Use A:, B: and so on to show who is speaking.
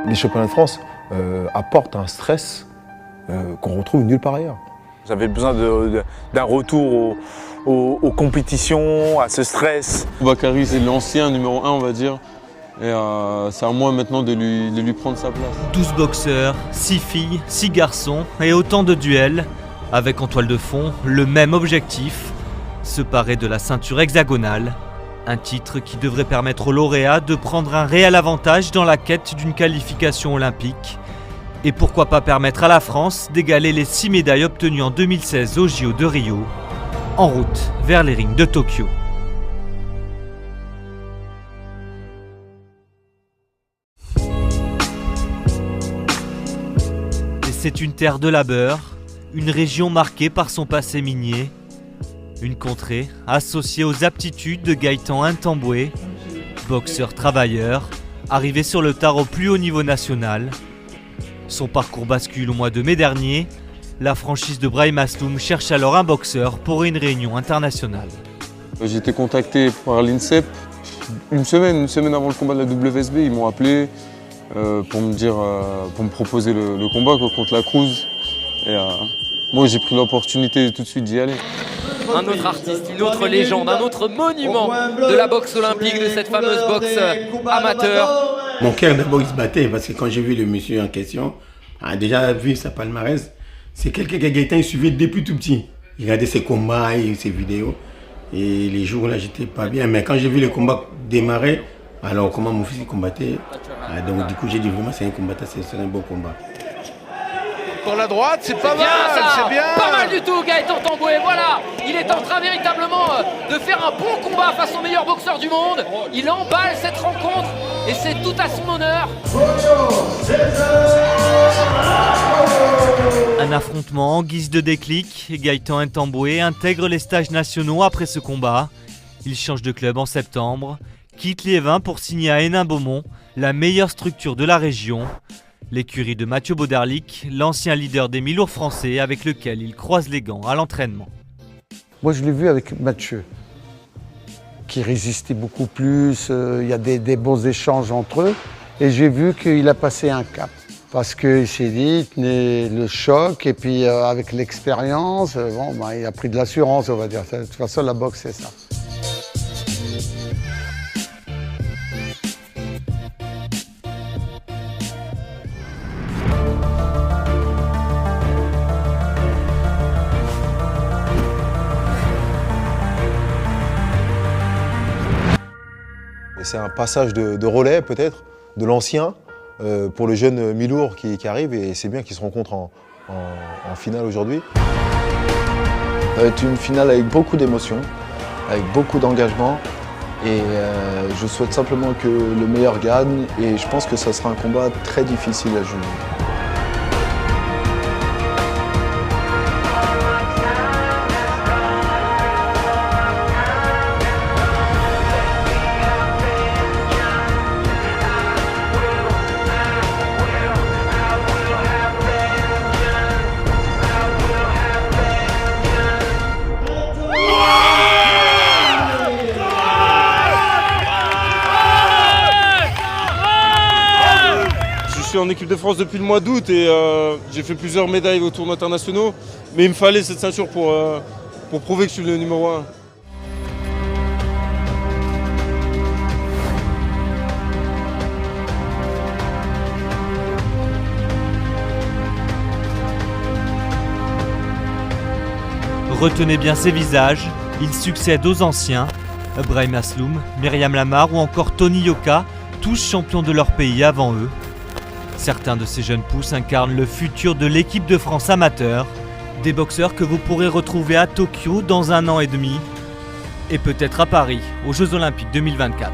A: Les championnats de France apportent un stress qu'on retrouve nulle part ailleurs.
B: J'avais besoin d'un retour aux compétitions, à ce stress.
C: Bakary, c'est l'ancien numéro 1, on va dire. Et c'est à moi maintenant de lui prendre sa place.
D: 12 boxeurs, 6 filles, 6 garçons et autant de duels. Avec en toile de fond le même objectif, se parer de la ceinture hexagonale. Un titre qui devrait permettre aux lauréats de prendre un réel avantage dans la quête d'une qualification olympique. Et pourquoi pas permettre à la France d'égaler les 6 médailles obtenues en 2016 au JO de Rio, en route vers les rings de Tokyo. Et c'est une terre de labeur, une région marquée par son passé minier, une contrée associée aux aptitudes de Gaëtan Ntamboué, boxeur travailleur, arrivé sur le tard au plus haut niveau national. Son parcours bascule au mois de mai dernier. La franchise de Brahim Asloum cherche alors un boxeur pour une réunion internationale.
C: J'ai été contacté par l'INSEP une semaine avant le combat de la WSB. Ils m'ont appelé pour me proposer le combat contre la Cruz. Et moi j'ai pris l'opportunité tout de suite d'y aller.
E: Un autre artiste, une autre légende, un autre monument de la boxe olympique, de cette fameuse boxe amateur.
F: Mon cœur d'abord il se battait parce que quand j'ai vu le monsieur en question, déjà vu sa palmarès, c'est quelqu'un que Gaëtan suivait depuis tout petit. Il regardait ses combats et ses vidéos. Et les jours là j'étais pas bien, mais quand j'ai vu le combat démarrer, alors comment mon fils il combattait, donc du coup j'ai dit vraiment c'est un combattant, c'est un beau combat.
G: Pour la droite, c'est pas mal, c'est bien.
E: Pas mal du tout, Gaëtan Ntamboué, voilà. Il est en train véritablement de faire un bon combat face au meilleur boxeur du monde. Il emballe cette rencontre et c'est tout à son honneur.
D: Un affrontement en guise de déclic. Gaëtan Ntamboué intègre les stages nationaux après ce combat. Il change de club en septembre, quitte Liévin pour signer à Hénin-Beaumont, la meilleure structure de la région. L'écurie de Mathieu Bauderlic, l'ancien leader des mi-lourds français avec lequel il croise les gants à l'entraînement.
H: Moi je l'ai vu avec Mathieu, qui résistait beaucoup plus, il y a des bons échanges entre eux. Et j'ai vu qu'il a passé un cap, parce qu'il s'est dit, il tenait le choc, et puis avec l'expérience, il a pris de l'assurance, on va dire. De toute façon la boxe c'est ça.
A: C'est un passage de relais peut-être, de l'ancien, pour le jeune mi-lourd qui arrive, et c'est bien qu'ils se rencontrent en finale aujourd'hui.
I: Ça va être une finale avec beaucoup d'émotions, avec beaucoup d'engagement, et je souhaite simplement que le meilleur gagne, et je pense que ça sera un combat très difficile à juger.
C: Je suis en équipe de France depuis le mois d'août et j'ai fait plusieurs médailles aux tournois internationaux, mais il me fallait cette ceinture pour prouver que je suis le numéro 1.
D: Retenez bien ces visages, ils succèdent aux anciens. Brahim Asloum, Myriam Lamar ou encore Tony Yoka, tous champions de leur pays avant eux. Certains de ces jeunes pousses incarnent le futur de l'équipe de France amateur. Des boxeurs que vous pourrez retrouver à Tokyo dans 1 an et demi. Et peut-être à Paris, aux Jeux Olympiques 2024.